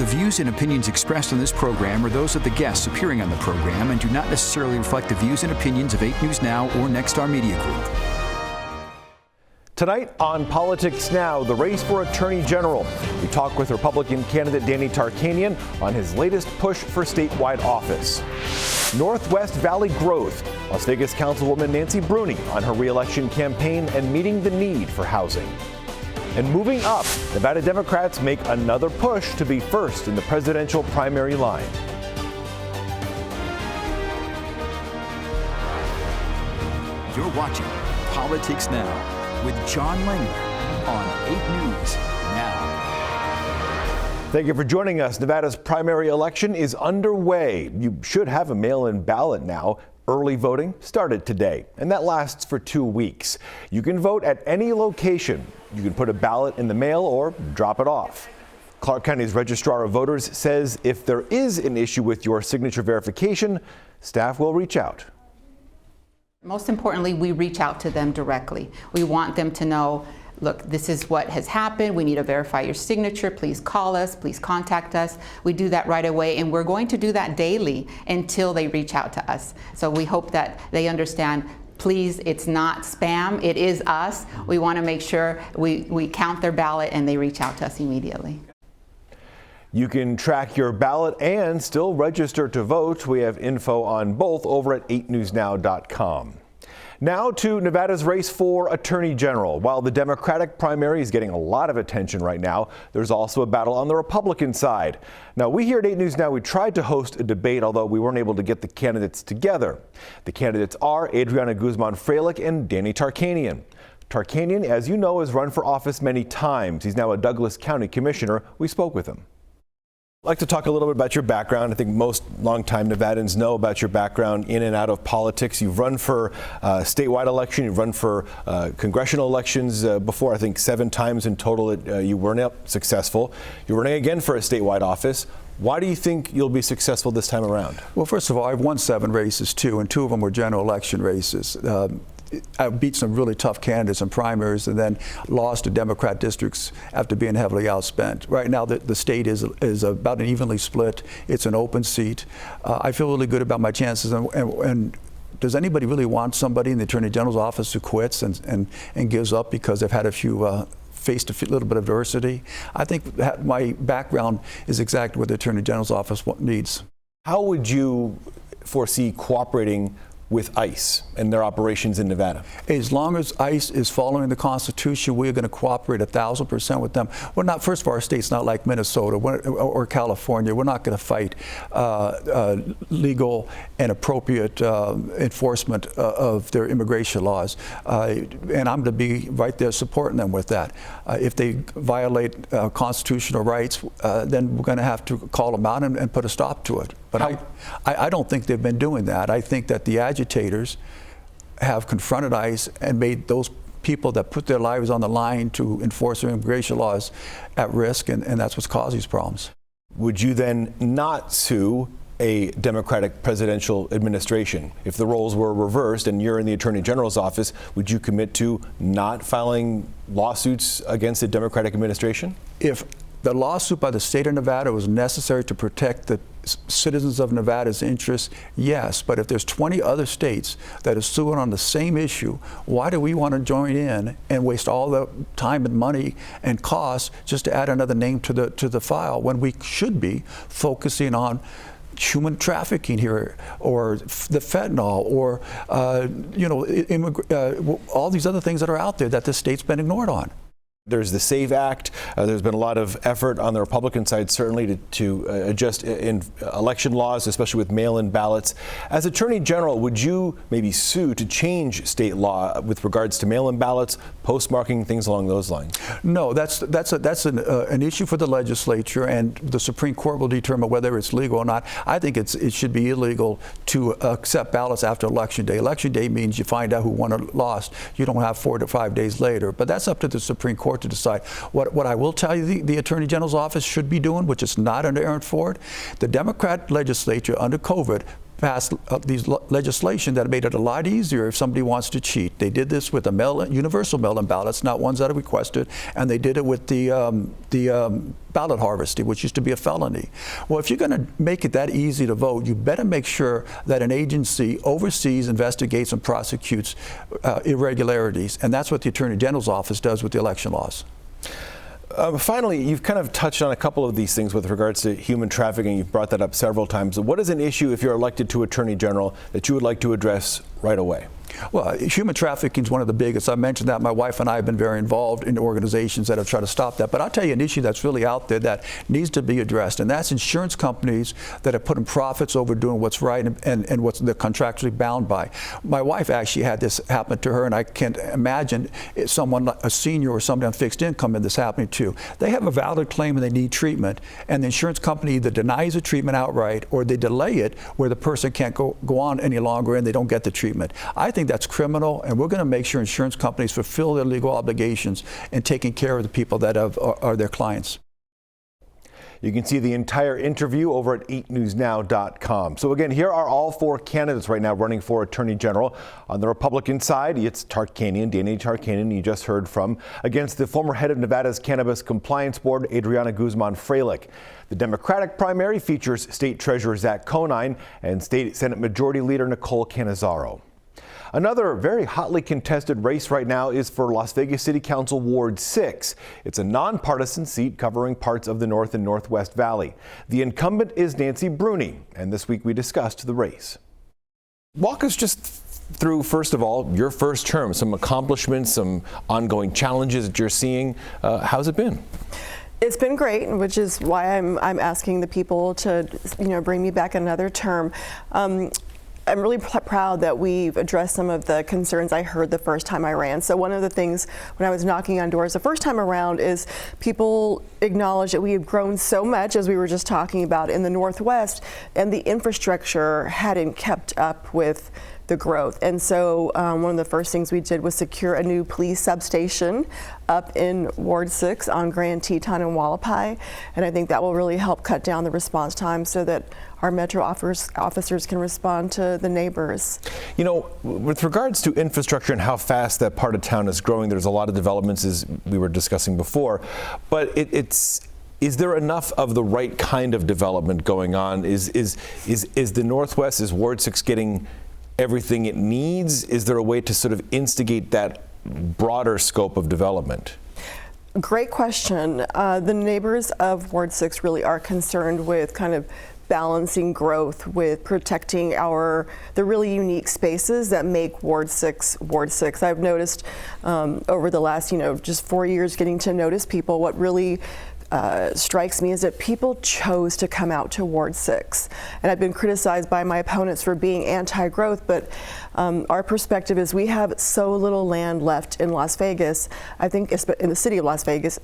The views and opinions expressed on this program are those of the guests appearing on the program and do not necessarily reflect the views and opinions of 8 News Now or Nexstar Media Group. Tonight on Politics Now, the race for Attorney General. We talk with Republican candidate Danny Tarkanian on his latest push for statewide office. Northwest Valley growth. Las Vegas Councilwoman Nancy Bruni on her re-election campaign and meeting the need for housing. And moving up, Nevada Democrats make another push to be first in the presidential primary line. You're watching Politics Now with John Langler on 8 News Now. Thank you for joining us. Nevada's primary election is underway. You should have a mail-in ballot now. Early voting started today, and that lasts for 2 weeks. You can vote at any location. You can put a ballot in the mail or drop it off. Clark County's Registrar of Voters says if there is an issue with your signature verification, staff will reach out. Most importantly, we reach out to them directly. We want them to know, look, this is what has happened. We need to verify your signature. Please call us. Please contact us. We do that right away, and we're going to do that daily until they reach out to us. So we hope that they understand, please, it's not spam. It is us. We want to make sure we count their ballot and they reach out to us immediately. You can track your ballot and still register to vote. We have info on both over at 8newsnow.com. Now to Nevada's race for Attorney General. While the Democratic primary is getting a lot of attention right now, there's also a battle on the Republican side. Now, we here at 8 News Now, we tried to host a debate, although we weren't able to get the candidates together. The candidates are Adriana Guzman-Freilich and Danny Tarkanian. Tarkanian, as you know, has run for office many times. He's now a Douglas County commissioner. We spoke with him. I'd like to talk a little bit about your background. I think most longtime Nevadans know about your background in and out of politics. You've run for statewide election. You've run for congressional elections before, I think 7 times in total. You weren't successful. You're running again for a statewide office. Why do you think you'll be successful this time around? Well, first of all, I've won 7 races too, and 2 of them were general election races. I beat some really tough candidates in primaries and then lost to Democrat districts after being heavily outspent. Right now, the state is about an evenly split. It's an open seat. I feel really good about my chances. And does anybody really want somebody in the Attorney General's office who quits and gives up because they've had a few faced a little bit of adversity? I think that my background is exactly what the Attorney General's office needs. How would you foresee cooperating with ICE and their operations in Nevada? As long as ICE is following the Constitution, we're going to cooperate 1,000% with them. We're not, first of all, our state's not like Minnesota or California. We're not going to fight legal and appropriate enforcement of their immigration laws. And I'm going to be right there supporting them with that. If they violate constitutional rights, then we're going to have to call them out and put a stop to it. But I don't think they've been doing that. I think that the agitators have confronted ICE and made those people that put their lives on the line to enforce their immigration laws at risk, and that's what's caused these problems. Would you then not sue a Democratic presidential administration? If the roles were reversed and you're in the Attorney General's office, would you commit to not filing lawsuits against a Democratic administration? If the lawsuit by the state of Nevada was necessary to protect the citizens of Nevada's interests, yes. But if there's 20 other states that are suing on the same issue, why do we want to join in and waste all the time and money and costs just to add another name to the file when we should be focusing on human trafficking here, or the fentanyl, or all these other things that are out there that the state's been ignored on? There's the SAVE Act. There's been a lot of effort on the Republican side, certainly, to adjust in election laws, especially with mail-in ballots. As Attorney General, would you maybe sue to change state law with regards to mail-in ballots, postmarking, things along those lines? No, that's an issue for the legislature, and the Supreme Court will determine whether it's legal or not. I think it should be illegal to accept ballots after Election Day. Election Day means you find out who won or lost. You don't have 4 to 5 days later. But that's up to the Supreme Court to decide. What I will tell you the Attorney General's office should be doing, which is not under Aaron Ford, the Democrat legislature under COVID passed these legislation that made it a lot easier if somebody wants to cheat. They did this with the universal mail-in ballots, not ones that are requested, and they did it with the ballot harvesting, which used to be a felony. Well, if you're going to make it that easy to vote, you better make sure that an agency oversees, investigates, and prosecutes irregularities, and that's what the Attorney General's office does with the election laws. Finally, you've kind of touched on a couple of these things with regards to human trafficking. You've brought that up several times. What is an issue, if you're elected to Attorney General, that you would like to address right away? Well, human trafficking is one of the biggest. I mentioned that my wife and I have been very involved in organizations that have tried to stop that. But I'll tell you an issue that's really out there that needs to be addressed, and that's insurance companies that are putting profits over doing what's right and what they're contractually bound by. My wife actually had this happen to her, and I can't imagine someone, a senior or somebody on fixed income, and this happening to. They have a valid claim and they need treatment, and the insurance company either denies the treatment outright or they delay it where the person can't go on any longer and they don't get the treatment. I think that's criminal, and we're going to make sure insurance companies fulfill their legal obligations in taking care of the people that are their clients. You can see the entire interview over at 8newsnow.com. So again, here are all four candidates right now running for Attorney General. On the Republican side, it's Tarkanian, Danny Tarkanian, you just heard from, against the former head of Nevada's Cannabis Compliance Board, Adriana Guzman-Freilich. The Democratic primary features State Treasurer Zach Conine and State Senate Majority Leader Nicole Cannizzaro. Another very hotly contested race right now is for Las Vegas City Council Ward 6. It's a nonpartisan seat covering parts of the North and Northwest Valley. The incumbent is Nancy Bruni, and this week we discussed the race. Walk us just through, first of all, your first term, some accomplishments, some ongoing challenges that you're seeing. How's it been? It's been great, which is why I'm asking the people to, bring me back another term. I'm really proud that we've addressed some of the concerns I heard the first time I ran. So one of the things when I was knocking on doors the first time around is people acknowledge that we have grown so much, as we were just talking about, in the Northwest, and the infrastructure hadn't kept up with the growth. And so one of the first things we did was secure a new police substation up in Ward 6 on Grand Teton and Wallapai. And I think that will really help cut down the response time so that our Metro officers can respond to the neighbors. You know, with regards to infrastructure and how fast that part of town is growing, there's a lot of developments, as we were discussing before, but is there enough of the right kind of development going on? Is the Northwest, is Ward 6 getting everything it needs? Is there a way to sort of instigate that broader scope of development? Great question. The neighbors of Ward 6 really are concerned with kind of balancing growth with protecting the really unique spaces that make Ward 6 Ward 6. I've noticed over the last, just 4 years getting to notice people, what really strikes me is that people chose to come out to Ward 6. And I've been criticized by my opponents for being anti-growth, but our perspective is we have so little land left in Las Vegas. I think in the city of Las Vegas,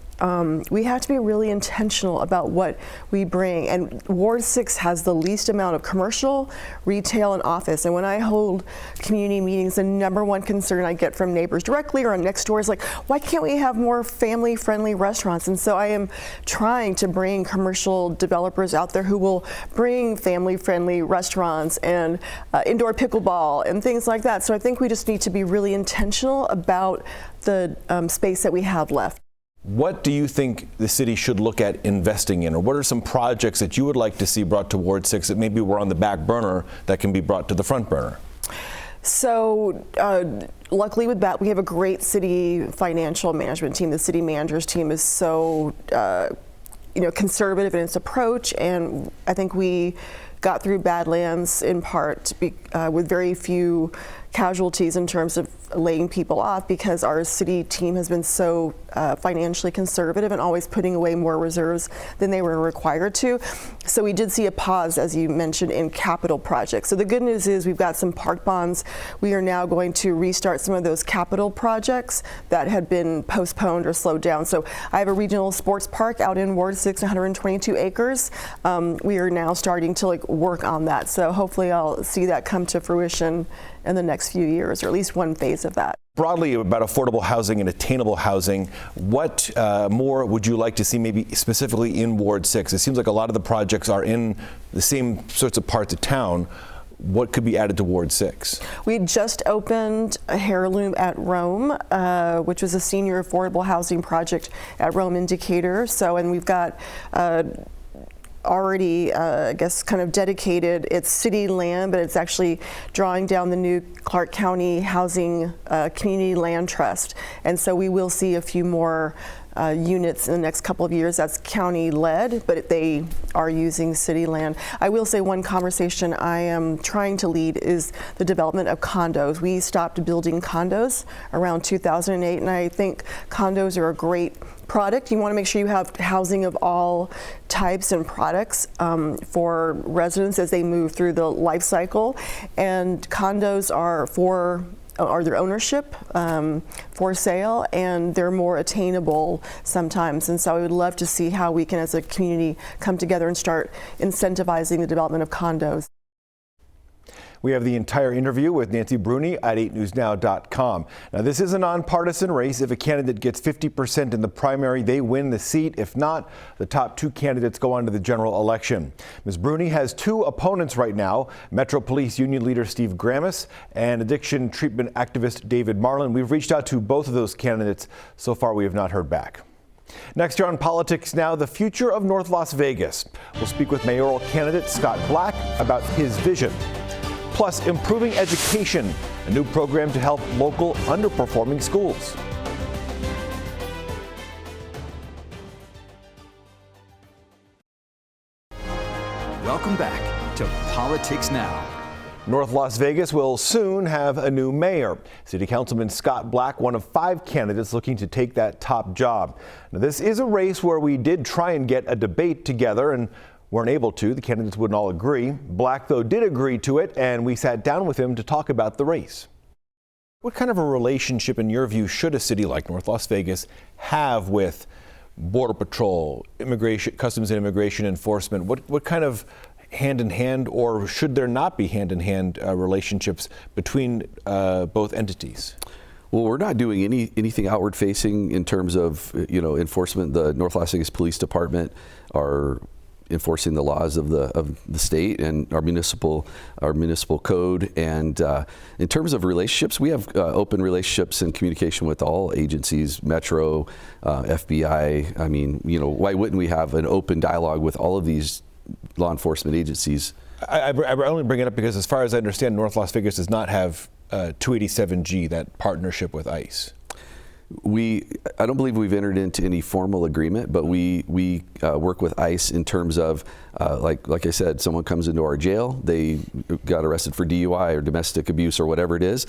we have to be really intentional about what we bring. And Ward 6 has the least amount of commercial, retail, and office. And when I hold community meetings, the number one concern I get from neighbors directly or next door is like, why can't we have more family-friendly restaurants? And so I am trying to bring commercial developers out there who will bring family-friendly restaurants and indoor pickleball and things like that. So I think we just need to be really intentional about the space that we have left. What do you think the city should look at investing in, or what are some projects that you would like to see brought to Ward 6 that maybe were on the back burner that can be brought to the front burner? So luckily with that, we have a great city financial management team. The city manager's team is so conservative in its approach, and I think we got through Badlands in part with very few casualties in terms of laying people off, because our city team has been so financially conservative and always putting away more reserves than they were required to. So we did see a pause, as you mentioned, in capital projects. So the good news is we've got some park bonds. We are now going to restart some of those capital projects that had been postponed or slowed down. So I have a regional sports park out in Ward 6, 122 acres. We are now starting to work on that. So hopefully I'll see that come to fruition in the next few years, or at least one phase of that. Broadly about affordable housing and attainable housing, what more would you like to see maybe specifically in Ward 6? It seems like a lot of the projects are in the same sorts of parts of town. what could be added to Ward 6? We just opened a Heirloom at Rome, which was a senior affordable housing project at Rome in Decatur. So, and we've got already, I guess, kind of dedicated. It's city land, but it's actually drawing down the new Clark County Housing Community Land Trust. And so we will see a few more units in the next couple of years. That's county led, but they are using city land. I will say one conversation I am trying to lead is the development of condos. We stopped building condos around 2008, and I think condos are a great product. You want to make sure you have housing of all types and products for residents as they move through the life cycle. And condos are their ownership for sale, and they're more attainable sometimes. And so I would love to see how we can, as a community, come together and start incentivizing the development of condos. We have the entire interview with Nancy Bruni at 8newsnow.com. Now, this is a nonpartisan race. If a candidate gets 50% in the primary, they win the seat. If not, the top two candidates go on to the general election. Ms. Bruni has two opponents right now, Metro Police Union leader Steve Grammis and addiction treatment activist David Marlin. We've reached out to both of those candidates. So far, we have not heard back. Next year on Politics Now, the future of North Las Vegas. We'll speak with mayoral candidate Scott Black about his vision. Plus, improving education, a new program to help local underperforming schools. Welcome back to Politics Now. North Las Vegas will soon have a new mayor. City Councilman Scott Black, one of 5 candidates looking to take that top job. Now, this is a race where we did try and get a debate together and weren't able to. The candidates wouldn't all agree. Black, though, did agree to it, and we sat down with him to talk about the race. What kind of a relationship, in your view, should a city like North Las Vegas have with Border Patrol, immigration, Customs and Immigration Enforcement? What kind of hand-in-hand, or should there not be hand-in-hand relationships between both entities? Well, we're not doing anything outward-facing in terms of enforcement. The North Las Vegas Police Department are enforcing the laws of the state and our municipal code. And in terms of relationships, we have open relationships and communication with all agencies, Metro, FBI. I mean, why wouldn't we have an open dialogue with all of these law enforcement agencies? I only bring it up because, as far as I understand, North Las Vegas does not have 287G, that partnership with ICE. I don't believe we've entered into any formal agreement, but we work with ICE in terms of, like I said, someone comes into our jail, they got arrested for DUI or domestic abuse or whatever it is,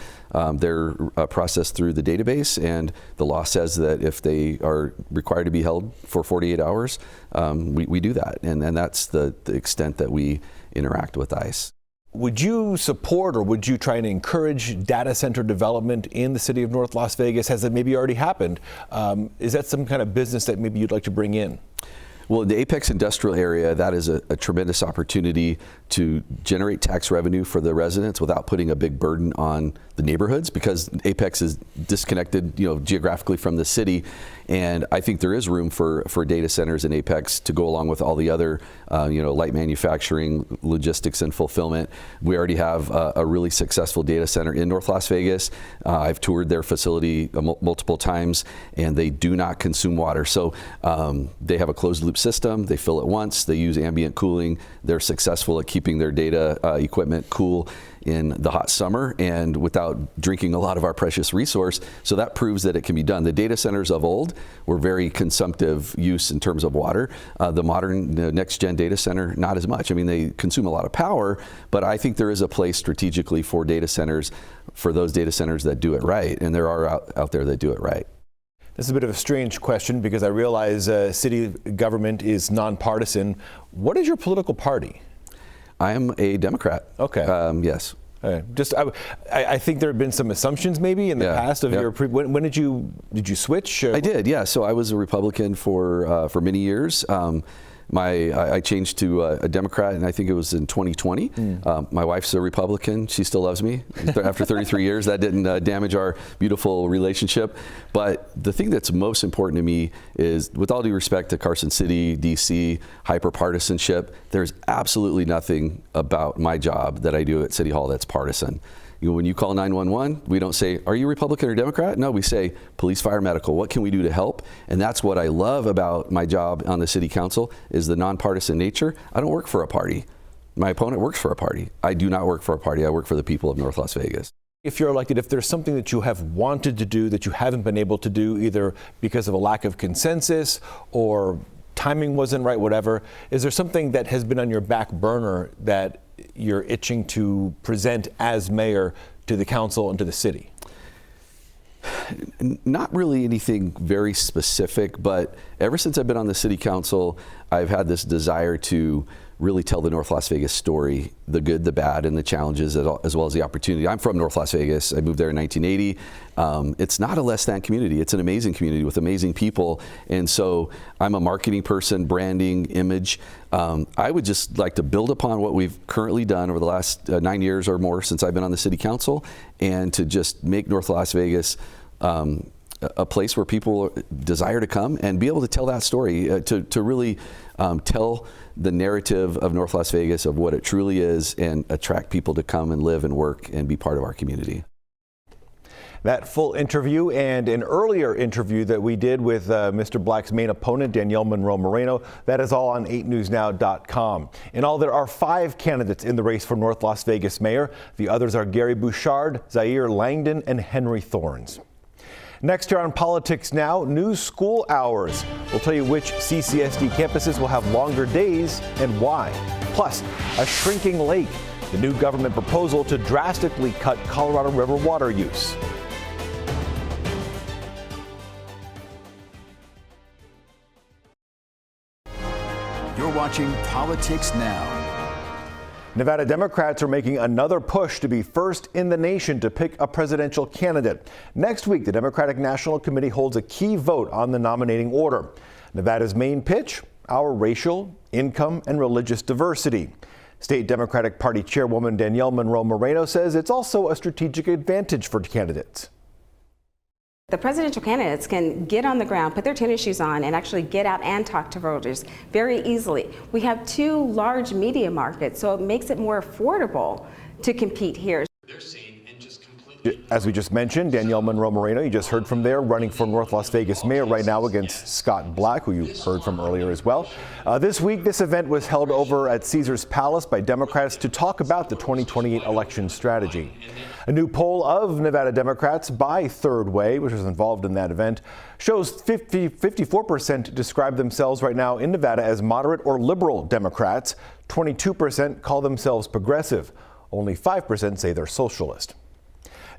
they're processed through the database, and the law says that if they are required to be held for 48 hours, we do that, and that's the extent that we interact with ICE. Would you support, or would you try and encourage data center development in the city of North Las Vegas? Has it maybe already happened? Is that some kind of business that maybe you'd like to bring in? Well, in the Apex industrial area, that is a tremendous opportunity to generate tax revenue for the residents without putting a big burden on the neighborhoods, because Apex is disconnected, geographically from the city. And I think there is room for data centers in Apex to go along with all the other, light manufacturing, logistics, and fulfillment. We already have a really successful data center in North Las Vegas. I've toured their facility multiple times, and they do not consume water. So they have a closed loop system. They fill it once. They use ambient cooling. They're successful at keeping their data equipment cool in the hot summer and without drinking a lot of our precious resource. So that proves that it can be done. The data centers of old were very consumptive use in terms of water. The modern, next gen data center, not as much. I mean, they consume a lot of power, but I think there is a place strategically for data centers, for those data centers that do it right. And there are out there that do it right. This is a bit of a strange question because I realize city government is nonpartisan. What is your political party? I am a Democrat. Okay. Yes. I think there have been some assumptions maybe in the past of your. When did you switch? I did. Yeah. So I was a Republican for many years. I changed to a Democrat, and I think it was in 2020. My wife's a Republican. She still loves me. After 33 years, that didn't damage our beautiful relationship. But the thing that's most important to me is, with all due respect to Carson City, D.C., hyper-partisanship, there's absolutely nothing about my job that I do at City Hall that's partisan. When you call 911, we don't say, are you Republican or Democrat? No, we say police, fire, medical. What can we do to help? And that's what I love about my job on the city council, is the nonpartisan nature. I don't work for a party. My opponent works for a party. I do not work for a party. I work for the people of North Las Vegas. If you're elected, if there's something that you have wanted to do that you haven't been able to do, either because of a lack of consensus or timing wasn't right, whatever, is there something that has been on your back burner that you're itching to present as mayor to the council and to the city? Not really anything very specific, but ever since I've been on the city council, I've had this desire to really tell the North Las Vegas story, the good, the bad, and the challenges, as well as the opportunity. I'm from North Las Vegas. I moved there in 1980. It's not a less than community. It's an amazing community with amazing people. And so I'm a marketing person, branding, image. I would just like to build upon what we've currently done over the last 9 years or more since I've been on the city council, and to just make North Las Vegas a place where people desire to come and be able to tell that story, to really tell the narrative of North Las Vegas, of what it truly is, and attract people to come and live and work and be part of our community. That full interview and an earlier interview that we did with Mr. Black's main opponent, Danielle Monroe-Moreno, that is all on 8newsnow.com. In all, there are 5 candidates in the race for North Las Vegas mayor. The others are Gary Bouchard, Zaire Langdon, and Henry Thorns. Next here on Politics Now, new school hours. We'll tell you which CCSD campuses will have longer days and why. Plus, a shrinking lake, the new government proposal to drastically cut Colorado River water use. You're watching Politics Now. Nevada Democrats are making another push to be first in the nation to pick a presidential candidate. Next week, the Democratic National Committee holds a key vote on the nominating order. Nevada's main pitch: our racial, income, and religious diversity. State Democratic Party Chairwoman Danielle Monroe-Moreno says it's also a strategic advantage for candidates. The presidential candidates can get on the ground, put their tennis shoes on, and actually get out and talk to voters very easily. We have 2 large media markets, so it makes it more affordable to compete here. As we just mentioned, Danielle Monroe-Moreno, you just heard from there, running for North Las Vegas mayor right now against Scott Black, who you heard from earlier as well. This week, this event was held over at Caesars Palace by Democrats to talk about the 2028 election strategy. A new poll of Nevada Democrats by Third Way, which was involved in that event, shows 54% describe themselves right now in Nevada as moderate or liberal Democrats. 22% call themselves progressive. Only 5% say they're socialist.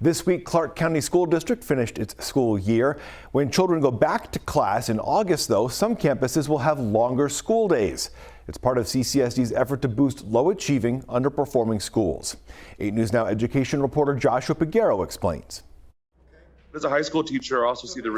This week, Clark County School District finished its school year. When children go back to class in August, though, some campuses will have longer school days. It's part of CCSD's effort to boost low-achieving, underperforming schools. 8 News Now education reporter Joshua Piguero explains. As a high school teacher, I also see the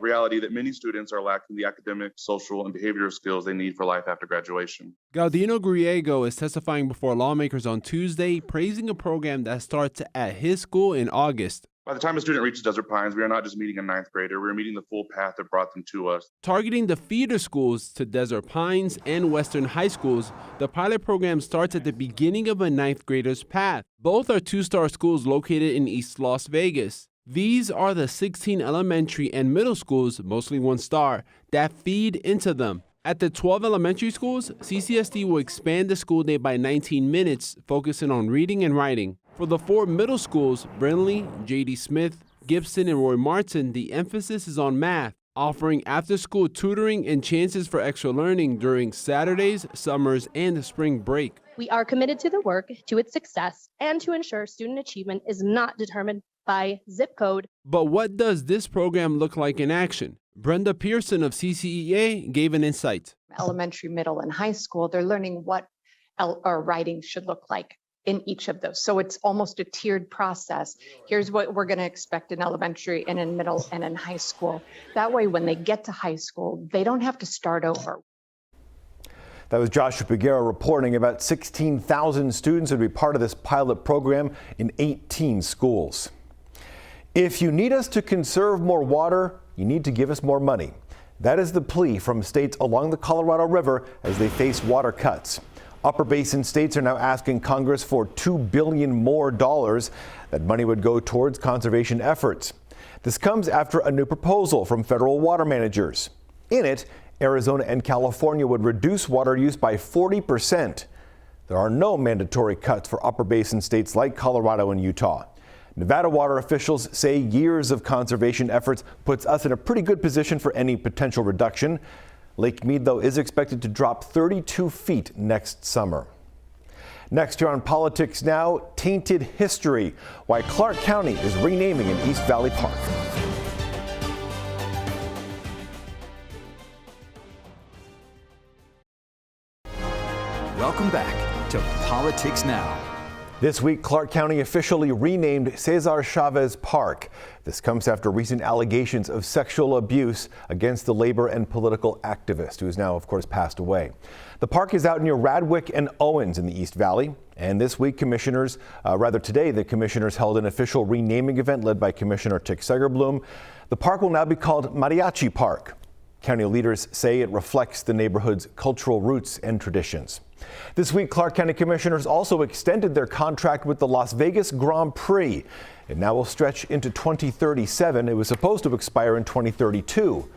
reality that many students are lacking the academic, social, and behavioral skills they need for life after graduation. Gaudino Griego is testifying before lawmakers on Tuesday, praising a program that starts at his school in August. By the time a student reaches Desert Pines, we are not just meeting a 9th grader, we're meeting the full path that brought them to us. Targeting the feeder schools to Desert Pines and Western high schools, the pilot program starts at the beginning of a 9th grader's path. Both are 2-star schools located in East Las Vegas. These are the 16 elementary and middle schools, mostly 1-star, that feed into them. At the 12 elementary schools, CCSD will expand the school day by 19 minutes, focusing on reading and writing. For the 4 middle schools, Brindley, J.D. Smith, Gibson, and Roy Martin, the emphasis is on math, offering after-school tutoring and chances for extra learning during Saturdays, summers, and spring break. We are committed to the work, to its success, and to ensure student achievement is not determined by zip code. But what does this program look like in action? Brenda Pearson of CCEA gave an insight. Elementary, middle, and high school, they're learning what writing should look like in each of those. So it's almost a tiered process. Here's what we're going to expect in elementary and in middle and in high school. That way, when they get to high school, they don't have to start over. That was Joshua Peguero reporting. About 16,000 students would be part of this pilot program in 18 schools. If you need us to conserve more water, you need to give us more money. That is the plea from states along the Colorado River as they face water cuts. Upper Basin states are now asking Congress for $2 billion more. That money would go towards conservation efforts. This comes after a new proposal from federal water managers. In it, Arizona and California would reduce water use by 40%. There are no mandatory cuts for Upper Basin states like Colorado and Utah. Nevada water officials say years of conservation efforts puts us in a pretty good position for any potential reduction. Lake Mead, though, is expected to drop 32 feet next summer. Next here on Politics Now, tainted history. Why Clark County is renaming an East Valley park. Welcome back to Politics Now. This week, Clark County officially renamed Cesar Chavez Park. This comes after recent allegations of sexual abuse against the labor and political activist, who is now, of course, passed away. The park is out near Radwick and Owens in the East Valley. And this week, today, the commissioners held an official renaming event led by Commissioner Tick Segerblum. The park will now be called Mariachi Park. County leaders say it reflects the neighborhood's cultural roots and traditions. This week, Clark County commissioners also extended their contract with the Las Vegas Grand Prix. It now will stretch into 2037. It was supposed to expire in 2032.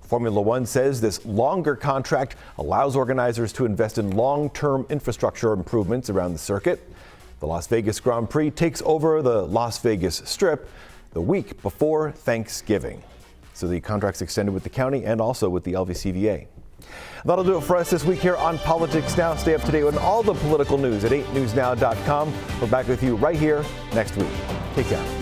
Formula One says this longer contract allows organizers to invest in long-term infrastructure improvements around the circuit. The Las Vegas Grand Prix takes over the Las Vegas Strip the week before Thanksgiving. So the contract's extended with the county and also with the LVCVA. That'll do it for us this week here on Politics Now. Stay up to date with all the political news at 8newsnow.com. We're back with you right here next week. Take care.